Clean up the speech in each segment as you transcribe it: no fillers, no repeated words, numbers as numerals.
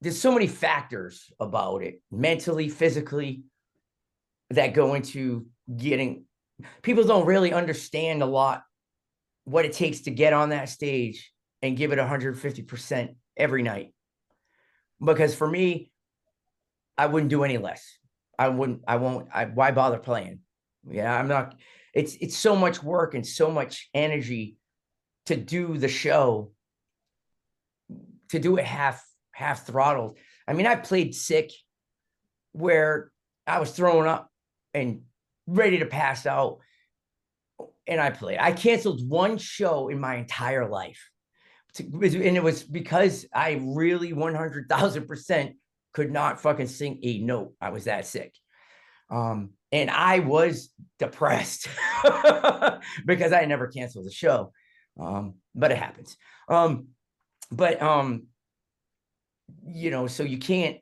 there's so many factors about it, mentally, physically, that go into getting, people don't really understand a lot what it takes to get on that stage and give it 150% every night. Because for me, I wouldn't do any less. Why bother playing? Yeah, I'm not, it's so much work and so much energy to do the show, to do it half throttled. I mean, I played sick where I was throwing up and ready to pass out, and I played. I canceled one show in my entire life, and it was because I really 100,000% could not fucking sing a note. I was that sick. And I was depressed because I never canceled the show. But it happens. You know, so you can't,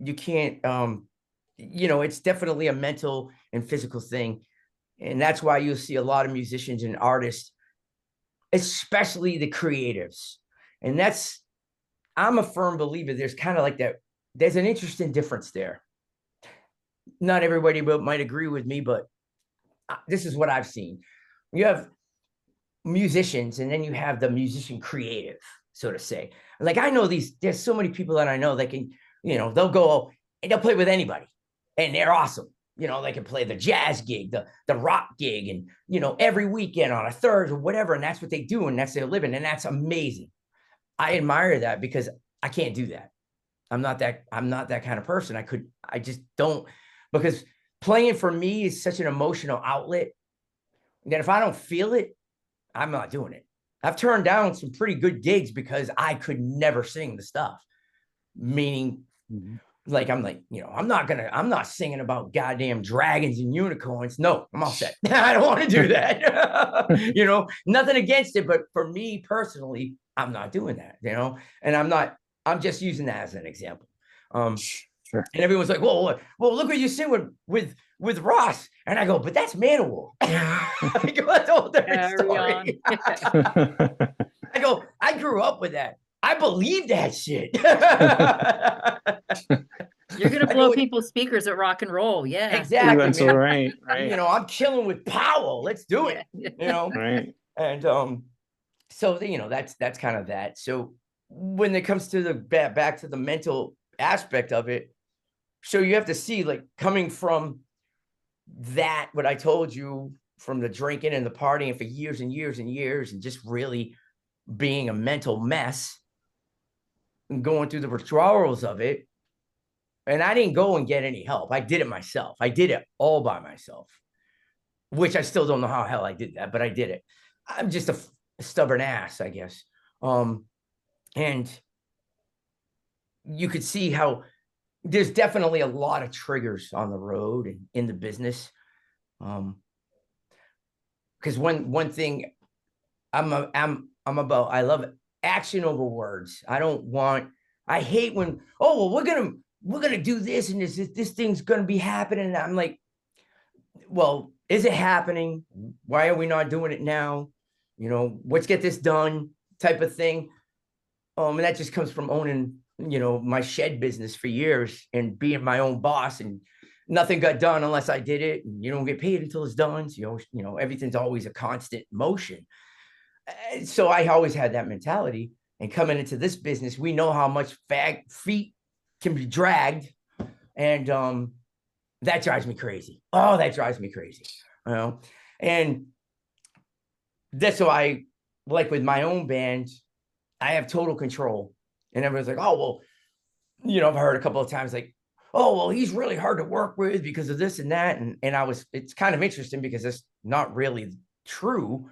you know, it's definitely a mental and physical thing. And that's why you'll see a lot of musicians and artists, especially the creatives. And I'm a firm believer, there's kind of like that, there's an interesting difference there. Not everybody might agree with me, but this is what I've seen. You have musicians, and then you have the musician creative, so to say. Like, I know there's so many people that I know that can, you know, they'll go and they'll play with anybody and they're awesome. You know, they can play the jazz gig, the rock gig, and, you know, every weekend on a Thursday or whatever. And that's what they do. And that's their living. And that's amazing. I admire that because I can't do that. I'm not that kind of person. I just don't, because playing for me is such an emotional outlet that if I don't feel it, I'm not doing it. I've turned down some pretty good gigs because I could never sing the stuff. Meaning, like, I'm like, you know, I'm not singing about goddamn dragons and unicorns. No, I'm all set. I don't want to do that. You know, nothing against it, but for me personally, I'm not doing that, you know, and I'm just using that as an example. Sure. And everyone's like, well, look what you sing with Ross. And I go, but that's Manowar. I go, that's a whole different story. I go, I grew up with that. I believe that shit. You're going to blow people's speakers at rock and roll. Yeah, exactly. That's right. You know, I'm killing with power. Let's do it. You know, right. And so, you know, that's kind of that. So when it comes to the back to the mental aspect of it, so you have to see, like, coming from that, what I told you, from the drinking and the partying for years and years and years, and just really being a mental mess and going through the withdrawals of it. And I didn't go and get any help. I did it myself. I did it all by myself, which I still don't know how the hell I did that, but I did it. I'm just a stubborn ass, I guess. And you could see how there's definitely a lot of triggers on the road and in the business. Because one thing I'm about, I love action over words. I hate when, oh, well, we're gonna do this and this thing's gonna be happening. And I'm like, well, is it happening? Why are we not doing it now? You know, let's get this done, type of thing. And that just comes from owning, you know, my shed business for years and being my own boss, and nothing got done unless I did it. And you don't get paid until it's done. So, you know, everything's always a constant motion. So I always had that mentality. And coming into this business, we know how much feet can be dragged. And that drives me crazy. Oh, that drives me crazy. You know, and that's why, like with my own band, I have total control. And everyone's like, oh, well, you know, I've heard a couple of times like, oh, well, he's really hard to work with because of this and that. And it's kind of interesting because it's not really true.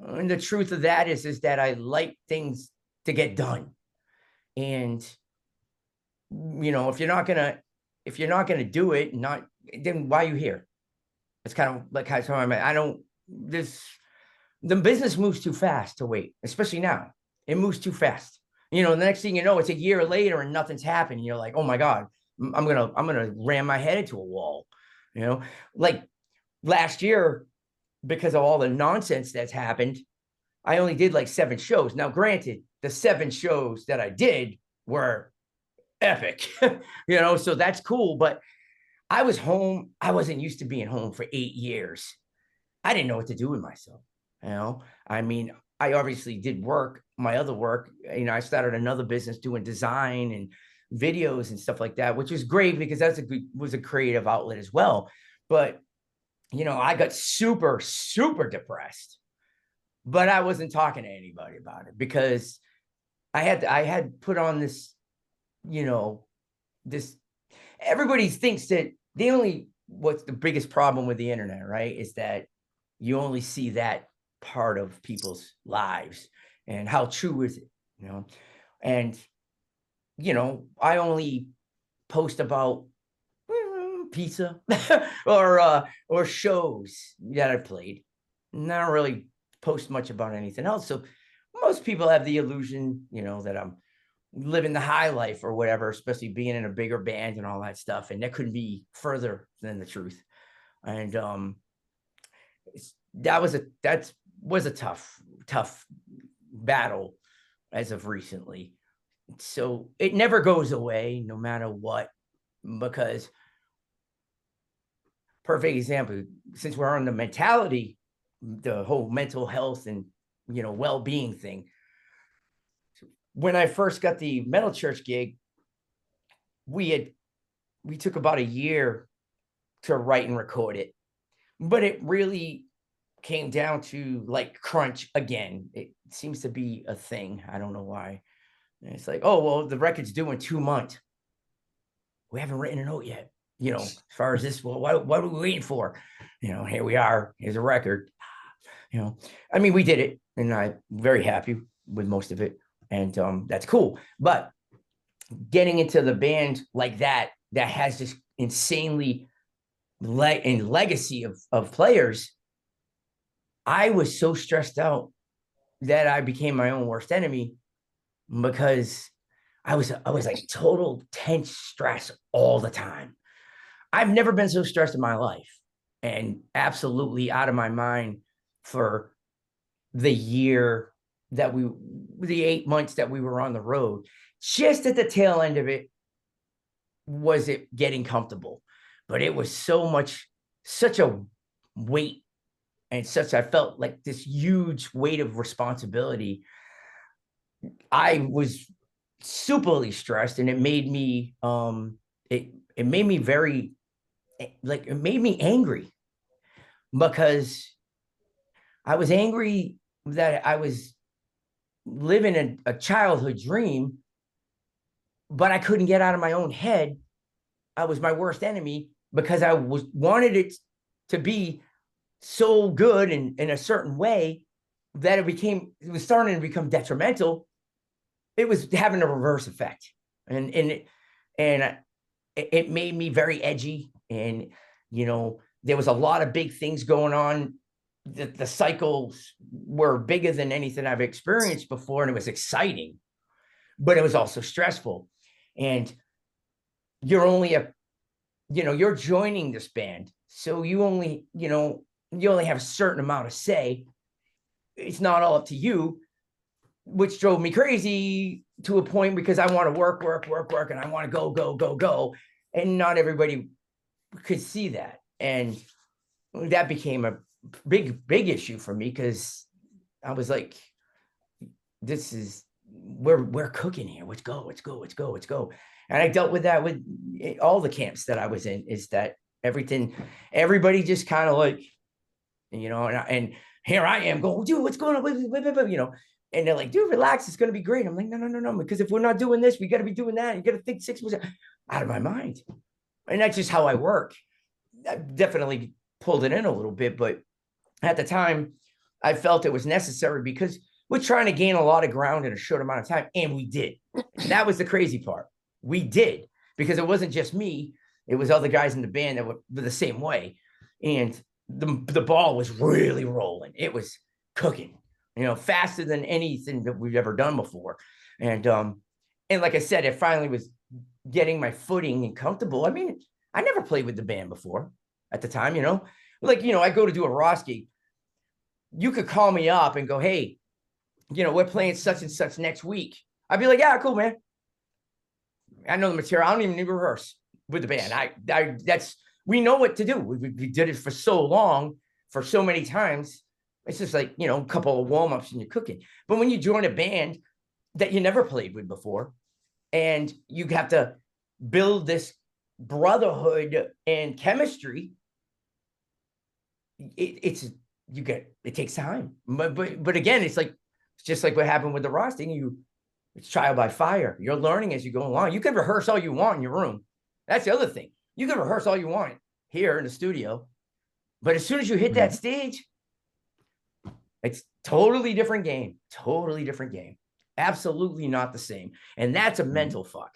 And the truth of that is that I like things to get done. And, you know, if you're not gonna do it, then why are you here? It's kind of like how the business moves too fast to wait, especially now. It moves too fast. You know, the next thing you know, it's a year later and nothing's happened. You're like, oh my God, I'm gonna ram my head into a wall. You know, like last year, because of all the nonsense that's happened, I only did like 7 shows. Now, granted, the 7 shows that I did were epic, so that's cool. But I was home. I wasn't used to being home for 8 years. I didn't know what to do with myself. I mean, I obviously did work, my other work. I started another business doing design and videos and stuff like that, which was great because was a creative outlet as well. But, I got super, super depressed, but I wasn't talking to anybody about it because I had put on this, this, everybody thinks that what's the biggest problem with the internet, right? Is that you only see that part of people's lives, and how true is it, and I only post about pizza or shows that I played, not really post much about anything else. So most people have the illusion, that I'm living the high life or whatever, especially being in a bigger band and all that stuff, and that couldn't be further than the truth. And that was a tough battle as of recently. So it never goes away, no matter what, because perfect example, since we're on the mentality, the whole mental health and well-being thing. When I first got the metal church gig, we took about a year to write and record it, but it really came down to like crunch again. It seems to be a thing. I don't know why. And it's like, oh, well, the record's due in 2 months. We haven't written a note yet. As far as this, well, what are we waiting for? Here we are. Here's a record. I mean, we did it, and I'm very happy with most of it, and that's cool. But getting into the band like that has this insanely legacy of players, I was so stressed out that I became my own worst enemy, because I was like total tense stress all the time. I've never been so stressed in my life, and absolutely out of my mind for the 8 months that we were on the road. Just at the tail end of it was it getting comfortable, but it was such a weight, and I felt like this huge weight of responsibility. I was superly stressed, and it made me it made me very, like, it made me angry, because I was angry that I was living a childhood dream, but I couldn't get out of my own head. I was my worst enemy because I wanted it to be so good and in a certain way that it was starting to become detrimental. It was having a reverse effect, and it made me very edgy. And there was a lot of big things going on. The cycles were bigger than anything I've experienced before, and it was exciting, but it was also stressful. And you're only you're joining this band, so you only have a certain amount of say. It's not all up to you, which drove me crazy to a point, because I want to work, and I want to go. And not everybody could see that. And that became a big issue for me, because I was like, we're cooking here. Let's go. And I dealt with that with all the camps that I was in, is that everybody just kind of like, and here I am going, dude, what's going on? And they're like, dude, relax. It's going to be great. I'm like, no. Because if we're not doing this, we got to be doing that. You got to think 6% out of my mind. And that's just how I work. I definitely pulled it in a little bit, but at the time I felt it was necessary, because we're trying to gain a lot of ground in a short amount of time. And we did. And that was the crazy part. We did, because it wasn't just me. It was other guys in the band that were the same way. And the ball was really rolling. It was cooking, faster than anything that we've ever done before. And like I said, it finally was getting my footing and comfortable. I mean, I never played with the band before at the time, I go to do a Ross gig. You could call me up and go, hey, we're playing such and such next week. I'd be like, yeah, cool, man. I know the material. I don't even need to rehearse with the band. We know what to do. We did it for so long, for so many times. It's just like, a couple of warm-ups and you're cooking. But when you join a band that you never played with before, and you have to build this brotherhood and chemistry, it takes time. But again, it's just like what happened with the roasting. It's trial by fire. You're learning as you go along. You can rehearse all you want in your room. That's the other thing. You can rehearse all you want here in the studio, but as soon as you hit that stage, it's totally different game. Totally different game. Absolutely not the same. And that's a mental fuck.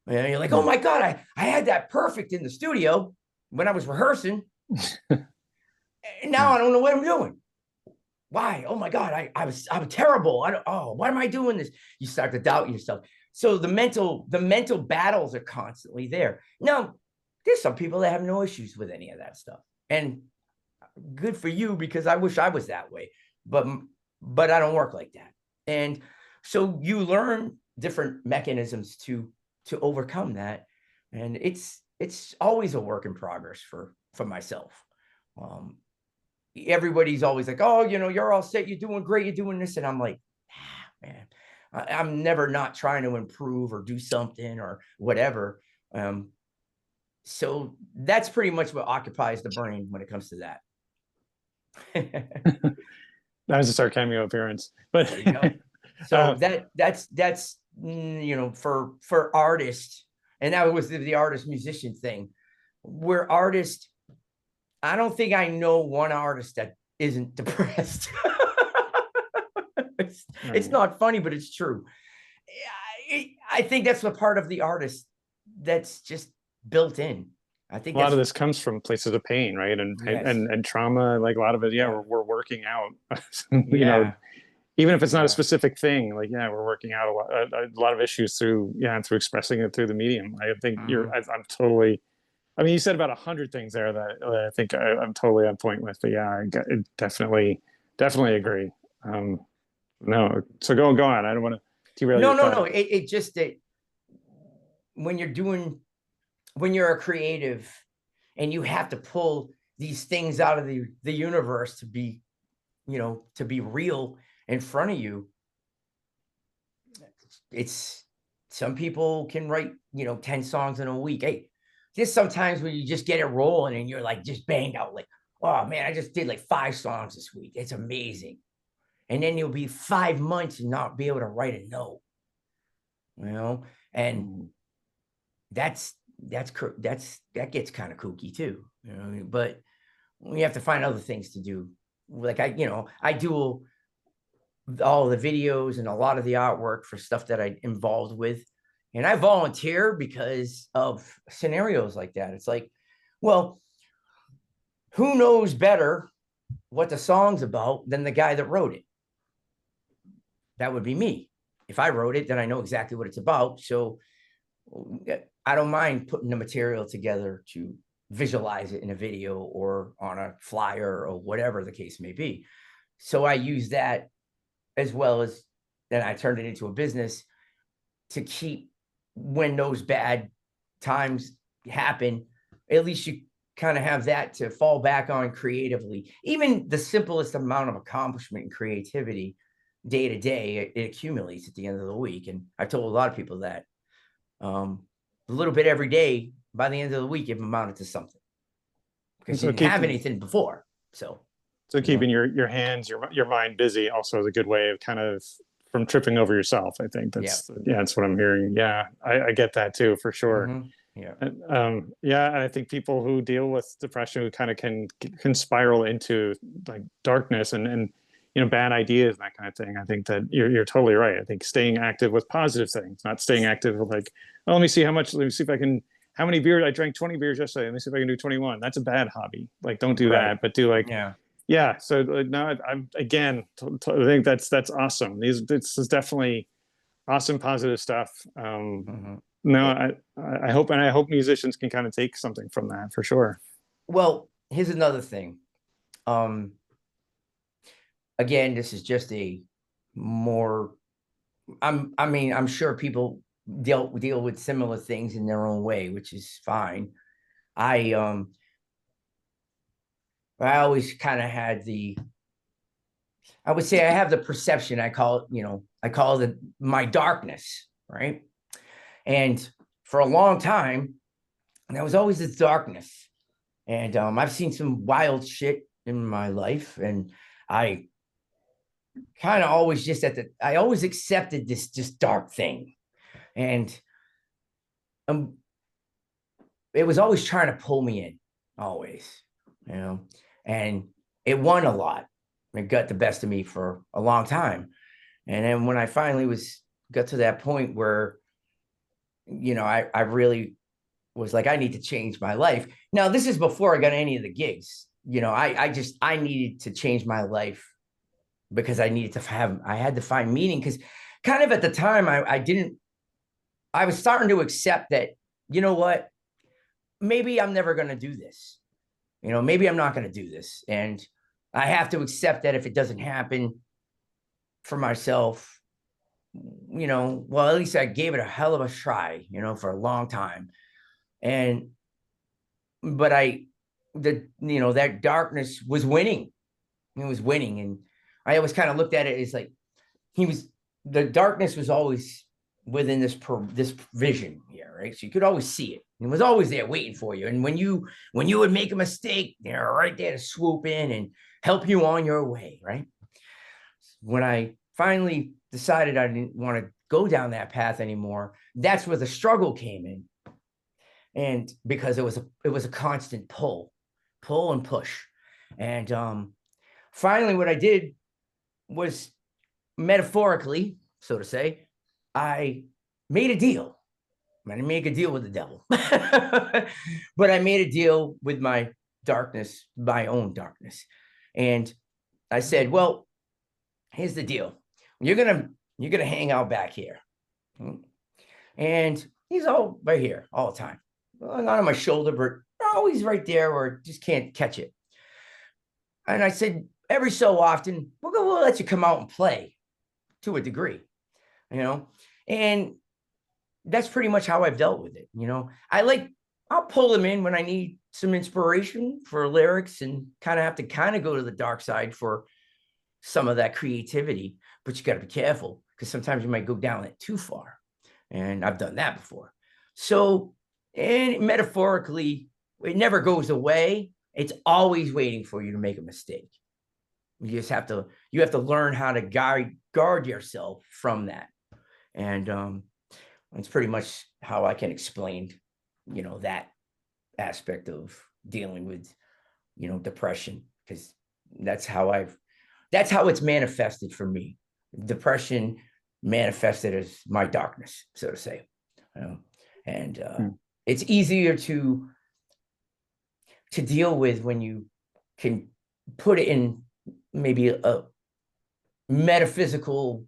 And you're like, oh my God, I had that perfect in the studio when I was rehearsing. And now I don't know what I'm doing. Why? Oh my God, I'm terrible. Why am I doing this? You start to doubt yourself. So the mental battles are constantly there. Now, there's some people that have no issues with any of that stuff. And good for you, because I wish I was that way. But I don't work like that. And so you learn different mechanisms to overcome that. And it's always a work in progress for myself. Everybody's always like, oh, you're all set, you're doing great, you're doing this. And I'm like, man, I'm never not trying to improve or do something or whatever. So that's pretty much what occupies the brain when it comes to that. That was just our cameo appearance, but there you go. So that's for artists, and that was the artist musician thing. We're artists. I don't think I know one artist that isn't depressed. It's not funny, but it's true. I think that's a part of the artist that's just built in. I think a lot of this comes from places of pain, right? And trauma, like a lot of it. Yeah, we're working out. Even if it's not a specific thing, like, we're working out a lot of issues through expressing it through the medium. I think I'm totally. I mean, you said about 100 things there that I think I'm totally on point with. But I definitely agree. No, so go on. I don't want to derail. No. It just that when you're a creative and you have to pull these things out of the universe to be real in front of you, it's some people can write 10 songs in a week. Hey, there's sometimes when you just get it rolling and you're like just banged out, like, oh man, I just did like 5 songs this week, it's amazing. And then you'll be 5 months and not be able to write a note, and that gets kind of kooky too, but we have to find other things to do. Like I do all the videos and a lot of the artwork for stuff that I'm involved with. And I volunteer because of scenarios like that. It's like, well, who knows better what the song's about than the guy that wrote it? That would be me. If I wrote it, then I know exactly what it's about. So I don't mind putting the material together to visualize it in a video or on a flyer or whatever the case may be. So I use that, as well as then I turned it into a business to keep, when those bad times happen, at least you kind of have that to fall back on creatively. Even the simplest amount of accomplishment and creativity day to day, it accumulates at the end of the week. And I've told a lot of people that a little bit every day, by the end of the week, you've amounted to something, because you didn't have anything before. So keeping your hands, your mind busy also is a good way of kind of from tripping over yourself. I think that's what I'm hearing. Yeah, I get that too, for sure. And I think people who deal with depression, who kind of can spiral into like darkness and bad ideas and that kind of thing. I think that you're totally right. I think staying active with positive things, not staying active with like, oh, let me see if I can, how many beers I drank 20 beers yesterday, let me see if I can do 21. That's a bad hobby. Like, don't do that, but do like so now I'm again I think that's awesome. This is definitely awesome, positive stuff. No, I hope musicians can kind of take something from that, for sure. Well, here's another thing. Again, this is just a more, I'm sure people deal with similar things in their own way, which is fine. I always kind of had I would say I have the perception, I call it my darkness, right? And for a long time, there was always this darkness. And I've seen some wild shit in my life, and I kind of always I always accepted this just dark thing. And it was always trying to pull me in, always, and it won a lot. It got the best of me for a long time. And then when I finally got to that point where, I really was like, I need to change my life. Now, this is before I got any of the gigs. I needed to change my life because I had to find meaning, because kind of at the time I was starting to accept that, you know what, maybe I'm never going to do this. Maybe I'm not going to do this. And I have to accept that if it doesn't happen for myself, well, at least I gave it a hell of a try, for a long time. But that darkness was winning. It was winning. And I always kind of looked at it as like, the darkness was always within this vision here, right? So you could always see it. It was always there waiting for you. And when you would make a mistake, they're right there to swoop in and help you on your way, right? When I finally decided I didn't want to go down that path anymore, that's where the struggle came in. And because it was a constant pull and push. And finally what I did was, metaphorically, so to say, I made a deal. I didn't make a deal with the devil, but I made a deal with my darkness, my own darkness. And I said, well, here's the deal. You're going to hang out back here. And he's all right here all the time. Not on my shoulder, but always right there, or just can't catch it. And I said, every so often, we'll let you come out and play to a degree, and that's pretty much how I've dealt with it. I'll pull them in when I need some inspiration for lyrics and have to go to the dark side for some of that creativity, but you got to be careful, because sometimes you might go down it too far. And I've done that before. So, and metaphorically, it never goes away. It's always waiting for you to make a mistake. You have to learn how to guard yourself from that. And it's pretty much how I can explain, that aspect of dealing with, depression, because that's how it's manifested for me. Depression manifested as my darkness, so to say. It's easier to deal with when you can put it in maybe a metaphysical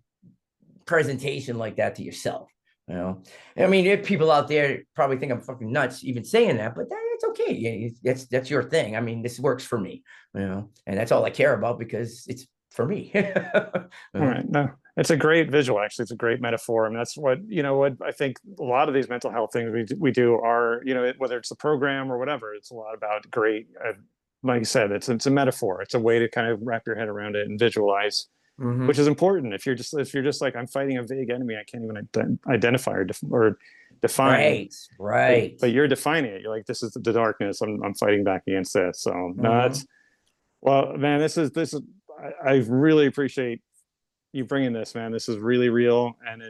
presentation like that to yourself. I mean, if people out there probably think I'm fucking nuts even saying that, but it's okay. That's your thing. I mean, this works for me, and that's all I care about, because it's for me. All right. No, it's a great visual. Actually, it's a great metaphor. And that's what I think a lot of these mental health things we do are, whether it's a program or whatever, it's a lot about great, like you said, it's a metaphor. It's a way to kind of wrap your head around it and visualize, which is important. If you're just like, I'm fighting a vague enemy, I can't even identify or define. Right. But you're defining it. You're like, this is the darkness. I'm fighting back against this. So that's, well, man, this is, I really appreciate you bringing this, man. This is really real. And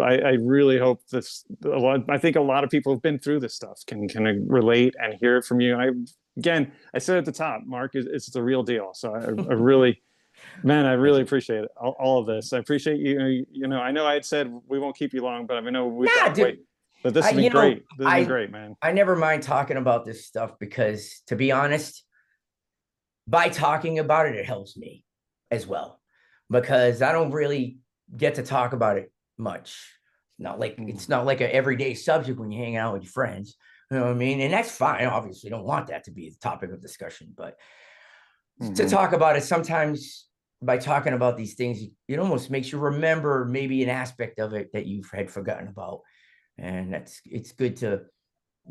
I really hope I think a lot of people who've been through this stuff can relate and hear it from you. I said at the top, Marc, it's the real deal. So I really, man, I really appreciate it. All of this. I appreciate you. I know I had said we won't keep you long, but I know we've got to wait. But this has been great. This has been great, man. I never mind talking about this stuff, because, to be honest, by talking about it, it helps me as well, because I don't really get to talk about it much. It's not like an everyday subject when you hang out with your friends. You know what I mean? And that's fine. Obviously, don't want that to be the topic of discussion, but to talk about it, sometimes by talking about these things, it almost makes you remember maybe an aspect of it that you had forgotten about. And it's good to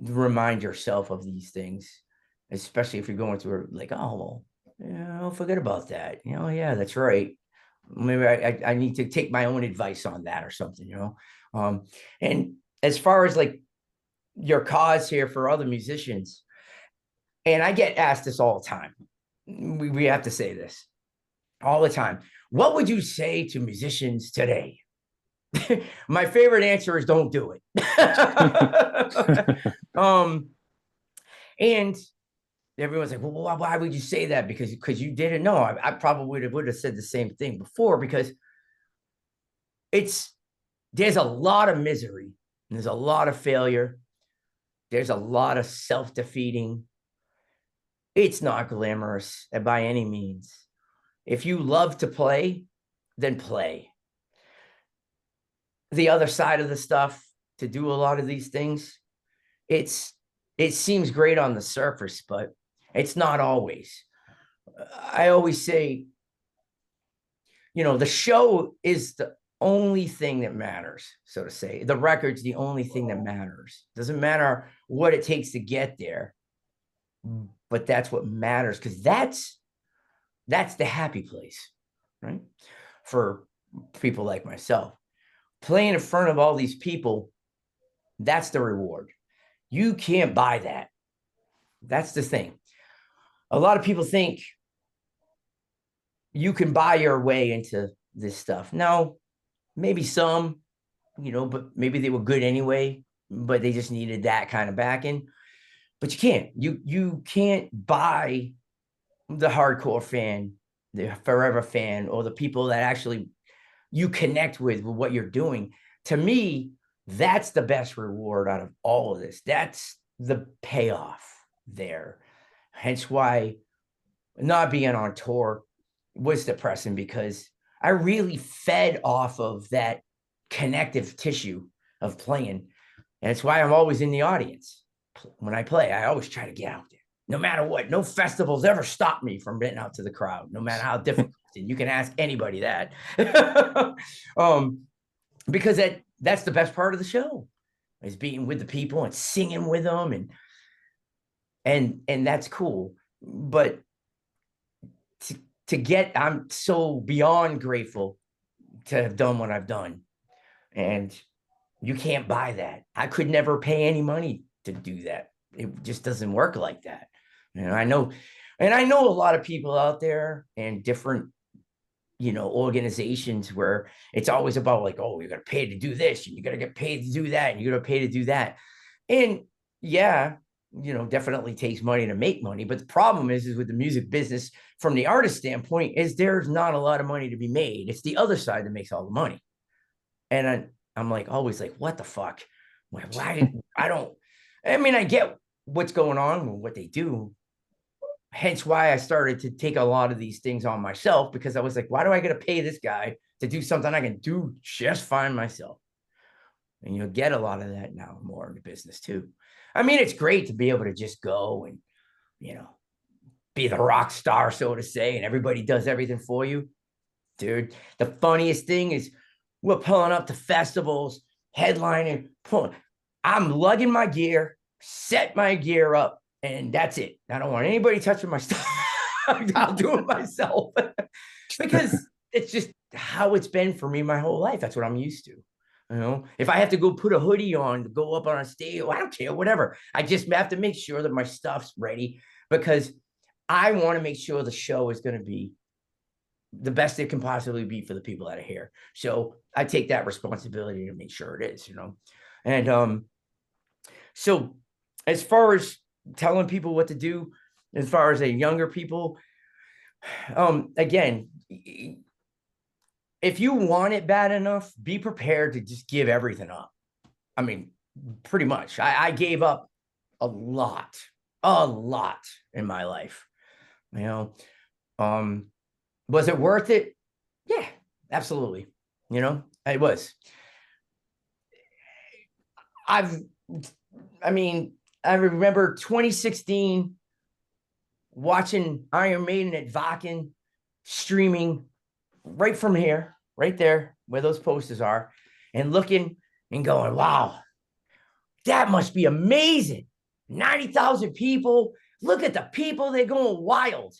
remind yourself of these things, especially if you're going through like, oh, well, forget about that. Yeah, that's right. Maybe I need to take my own advice on that or something, and as far as like your cause here for other musicians, and I get asked this all the time. We have to say this all the time. What would you say to musicians today? My favorite answer is don't do it. And everyone's like, well, why would you say that? Because you didn't know. I probably would have said the same thing before, because there's a lot of misery, and there's a lot of failure. There's a lot of self-defeating. It's not glamorous by any means. If you love to play, then play. The other side of the stuff, to do a lot of these things, it seems great on the surface, but it's not always. I always say, the show is the only thing that matters, so to say. The record's the only thing that matters. Doesn't matter what it takes to get there, but that's what matters, because that's the happy place, right? For people like myself, playing in front of all these people, that's the reward. You can't buy that. That's the thing. A lot of people think you can buy your way into this stuff. No, maybe some, but maybe they were good anyway, but they just needed that kind of backing. But you can't. You can't buy the hardcore fan, the forever fan, or the people that actually you connect with what you're doing. To me, that's the best reward out of all of this. That's the payoff there. Hence why not being on tour was depressing, because I really fed off of that connective tissue of playing. And it's why I'm always in the audience. When I play, I always try to get out there. No matter what, no festivals ever stop me from getting out to the crowd, no matter how difficult. You can ask anybody that. Because that's the best part of the show, is being with the people and singing with them, and that's cool. But I'm so beyond grateful to have done what I've done, and you can't buy that. I could never pay any money to do that. It just doesn't work like that. I know a lot of people out there and different, organizations where it's always about like, oh, you're going to pay to do this, and you're going to get paid to do that, and you're going to pay to do that. And yeah, definitely takes money to make money. But the problem is with the music business, from the artist standpoint, is there's not a lot of money to be made. It's the other side that makes all the money. And I'm like, always like, what the fuck? Why? I get what's going on with what they do. Hence why I started to take a lot of these things on myself, because I was like, why do I got to pay this guy to do something I can do just fine myself? And you'll get a lot of that now more in the business too. It's great to be able to just go and, be the rock star, so to say, and everybody does everything for you. Dude, the funniest thing is we're pulling up to festivals, headlining, I'm lugging my gear, set my gear up, and that's it. I don't want anybody touching my stuff. I'll do it myself. Because it's just how it's been for me my whole life. That's what I'm used to. If I have to go put a hoodie on to go up on a stage, I don't care, whatever. I just have to make sure that my stuff's ready, because I want to make sure the show is going to be the best it can possibly be for the people that are here. So I take that responsibility to make sure it is, And so as far as telling people what to do, as far as the younger people, again, if you want it bad enough, be prepared to just give everything up. Pretty much. I gave up a lot in my life. Was it worth it? Yeah, absolutely. It was. I remember 2016 watching Iron Maiden at Wacken, streaming right from here, right there where those posters are, and looking and going, wow, that must be amazing. 90,000 people. Look at the people. They're going wild.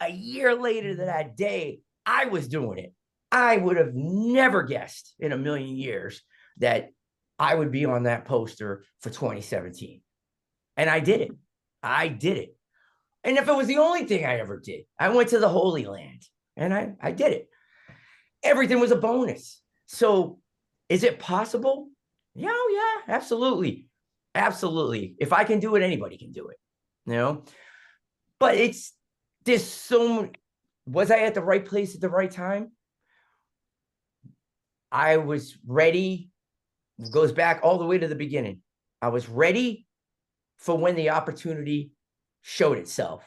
A year later to that day, I was doing it. I would have never guessed in a million years that I would be on that poster for 2017. And I did it. I did it. And if it was the only thing I ever did, I went to the Holy Land and I did it. Everything was a bonus. So is it possible? Yeah, absolutely. Absolutely. If I can do it, anybody can do it, you know? But there's so, was I at the right place at the right time? I was ready. It goes back all the way to the beginning. I was ready for when the opportunity showed itself.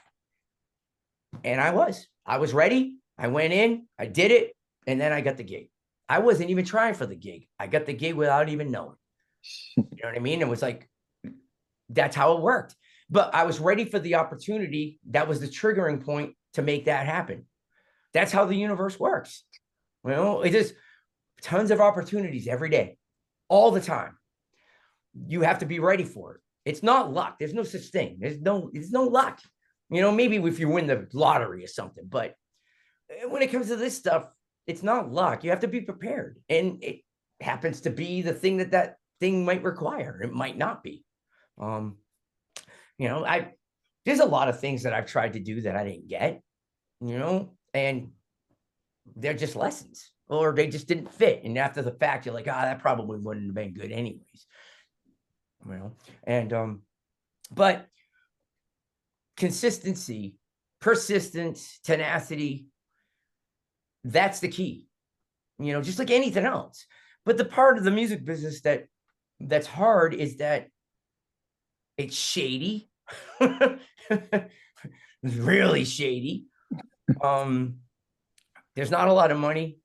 And I was ready. I went in, I did it, and then I got the gig. I wasn't even trying for the gig. I got the gig without even knowing. You know what I mean? It was like, that's how it worked. But I was ready for the opportunity. That was the triggering point to make that happen. That's how the universe works. You know, it is tons of opportunities every day, all the time. You have to be ready for it. It's not luck. There's no such thing. There's no luck. You know, maybe if you win the lottery or something, but when it comes to this stuff, it's not luck. You have to be prepared. And it happens to be the thing that thing might require. It might not be. You know, there's a lot of things that I've tried to do that I didn't get, you know, and they're just lessons, or they just didn't fit. And after the fact, you're like, that probably wouldn't have been good anyways. You know, and but consistency, persistence, tenacity, that's the key, you know, just like anything else. But the part of the music business that's hard is that it's shady. It's really shady. There's not a lot of money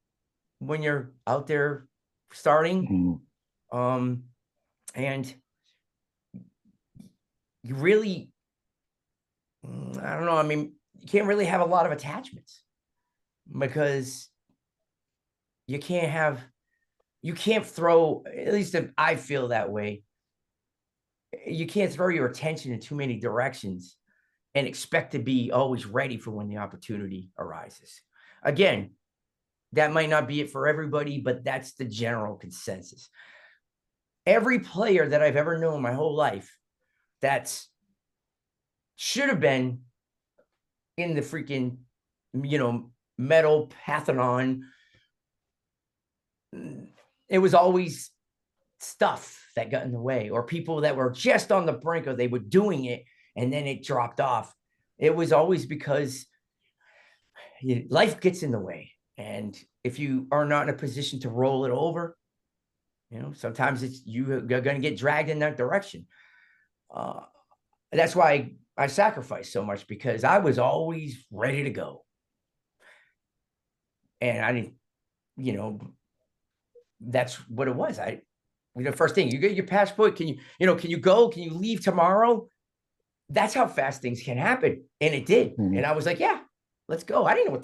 when you're out there starting. And you really, I don't know. I mean, you can't really have a lot of attachments because you can't throw, at least if I feel that way, you can't throw your attention in too many directions and expect to be always ready for when the opportunity arises. Again, that might not be it for everybody, but that's the general consensus. Every player that I've ever known my whole life that's should have been in the freaking, you know, metal Pantheon, it was always stuff that got in the way, or people that were just on the brink, or they were doing it and then it dropped off. It was always because life gets in the way. And if you are not in a position to roll it over, you know, sometimes you're going to get dragged in that direction. That's why I sacrificed so much, because I was always ready to go. And I didn't, you know, that's what it was. The first thing, you get your passport. Can you go? Can you leave tomorrow? That's how fast things can happen. And it did. And I was like, yeah, let's go. I didn't know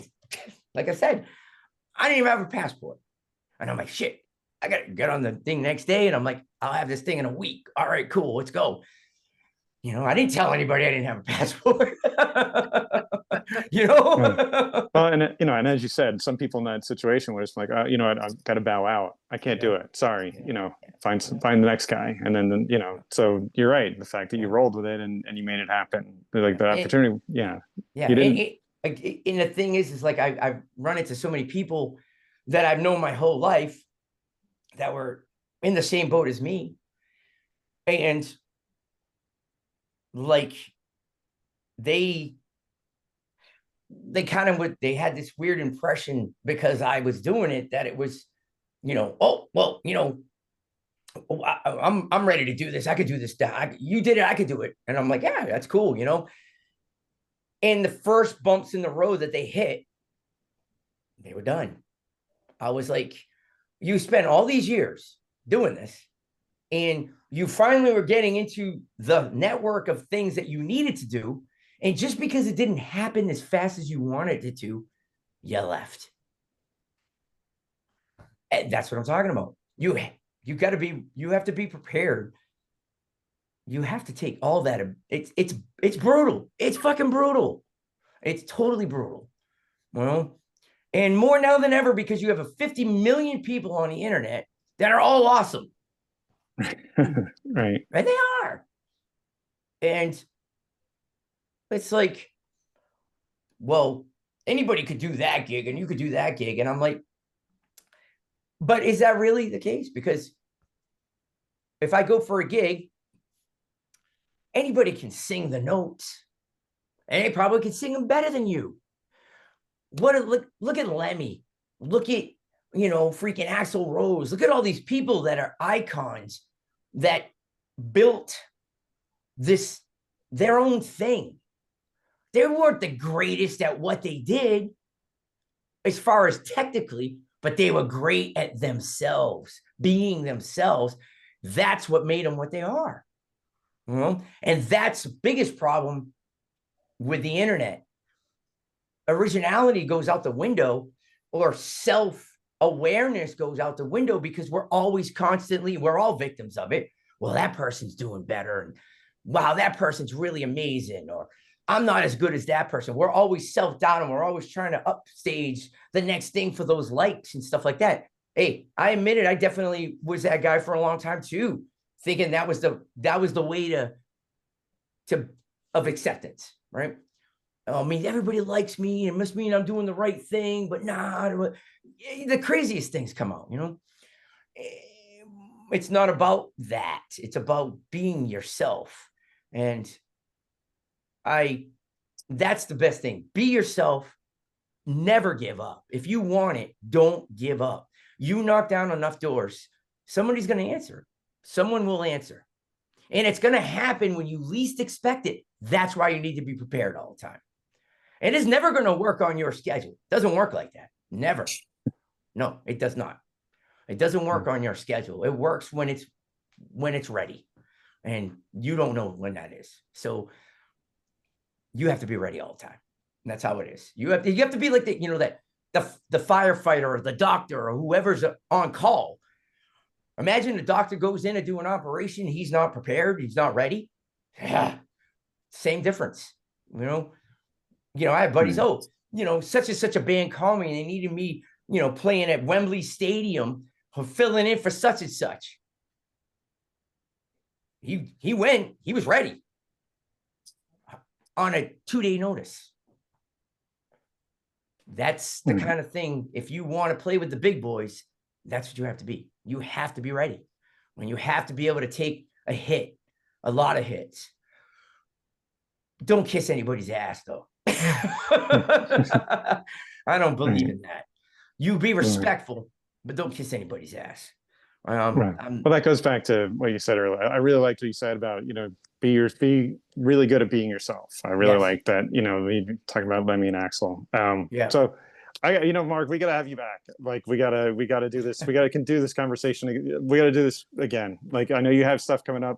like I said, I didn't even have a passport. And I'm like, shit, I got to get on the thing next day. And I'm like, I'll have this thing in a week. All right, cool. Let's go. You know, I didn't tell anybody I didn't have a passport. You know? Well, and you know, and as you said, some people in that situation where it's like, you know, I've got to bow out. I can't do it. Sorry. You know, find the next guy. And then, you know, so you're right. The fact that you rolled with it and you made it happen, like the opportunity. Yeah. Yeah. You didn't. And the thing is like, I've run into so many people that I've known my whole life that were in the same boat as me. And like, they kind of they had this weird impression because I was doing it, that it was, you know, oh, well, you know, I'm ready to do this. I could do this. You did it. I could do it. And I'm like, yeah, that's cool. You know, and the first bumps in the road that they hit, they were done. I was like, you spent all these years doing this, and you finally were getting into the network of things that you needed to do. And just because it didn't happen as fast as you wanted it to, you left. And that's what I'm talking about. You have to be prepared you have to take all that. It's brutal. It's fucking brutal. It's totally brutal. Well, and more now than ever, because you have 50 million people on the internet that are all awesome. Right. And they are. And it's like, well, anybody could do that gig and you could do that gig. And I'm like, but is that really the case? Because if I go for a gig, anybody can sing the notes and they probably can sing them better than you. Look at Lemmy. Look at, freaking Axl Rose. Look at all these people that are icons that built their own thing. They weren't the greatest at what they did as far as technically, but they were great at themselves, being themselves. That's what made them what they are. And that's the biggest problem with the internet. Originality goes out the window, or self-awareness goes out the window, because we're all victims of it. Well, that person's doing better. And wow, that person's really amazing. Or I'm not as good as that person. We're always self-doubt, and we're always trying to upstage the next thing for those likes and stuff like that. Hey, I admit it. I definitely was that guy for a long time too, thinking that was the way of acceptance, right? I mean, everybody likes me. It must mean I'm doing the right thing, but nah, the craziest things come out, It's not about that. It's about being yourself. And that's the best thing. Be yourself. Never give up. If you want it, don't give up. You knock down enough doors, somebody's going to answer. Someone will answer. And it's going to happen when you least expect it. That's why you need to be prepared all the time. And it's never going to work on your schedule. It doesn't work like that. Never. No, it does not. It doesn't work on your schedule. It works when it's ready. And you don't know when that is. So you have to be ready all the time. And that's how it is. You have to be like the firefighter or the doctor or whoever's on call. Imagine the doctor goes in to do an operation. He's not prepared. He's not ready. Yeah. Same difference. I have buddies, such and such a band called me and they needed me, playing at Wembley Stadium or filling in for such and such. He went, he was ready on a 2-day notice. That's the kind of thing, if you want to play with the big boys, that's what you have to be. You have to be ready. When you have to be able to take a hit, a lot of hits. Don't kiss anybody's ass, though. I don't believe in that. You be respectful, but don't kiss anybody's ass. Right. Well, that goes back to what you said earlier. I really liked what you said about, be really good at being yourself. I really like that, talking about Lemmy and Axl. So Marc, we got to have you back. Like, we got to do this. We got to do this conversation. We got to do this again. Like, I know you have stuff coming up.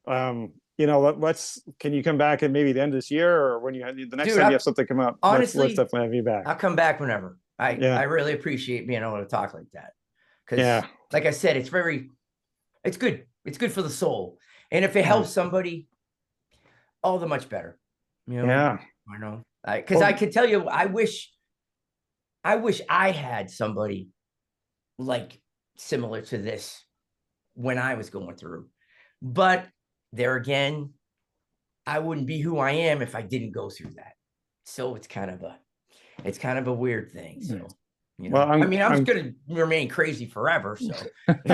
Can you come back at maybe the end of this year, or when you have the next time you have something come up? Honestly, let's definitely have you back. I'll come back whenever. I really appreciate being able to talk like that. Because like I said, it's good. It's good for the soul. And if it helps somebody, all the much better. Yeah. I know. Because I can tell you, I wish I had somebody like similar to this when I was going through. But there again, I wouldn't be who I am if I didn't go through that. So it's kind of a weird thing. So, well, I'm going to remain crazy forever. So, but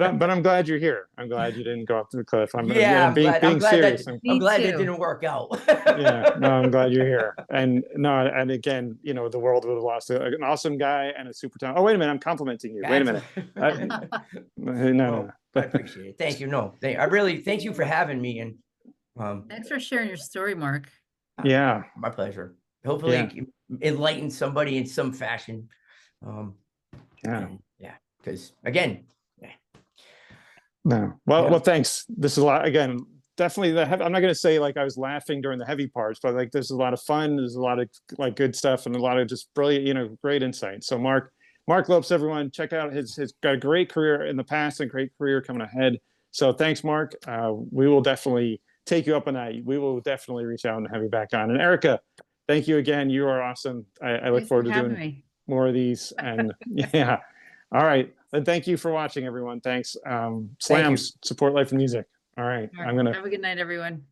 I'm glad you're here. I'm glad you didn't go off the cliff. I'm glad serious. I'm glad that didn't work out. I'm glad you're here. And again, the world would have lost an awesome guy and a super talent. Oh, wait a minute. I'm complimenting you. Wait a minute. No. I appreciate it. Thank you. No, I really thank you for having me. And thanks for sharing your story, Marc. My pleasure. Hopefully enlighten somebody in some fashion. Because again. No. Well, thanks. This is a lot. Again, definitely. I'm not going to say like I was laughing during the heavy parts, but like there's a lot of fun. There's a lot of like good stuff and a lot of just brilliant, great insight. So Marc Lopes, everyone, check out his got a great career in the past and great career coming ahead. So thanks, Marc. We will definitely take you up on that. We will definitely reach out and have you back on. And Erika, thank you again. You are awesome. I look forward to doing more of these. And yeah. All right. And thank you for watching, everyone. Thanks. Slams, support life and music. All right. Have a good night, everyone.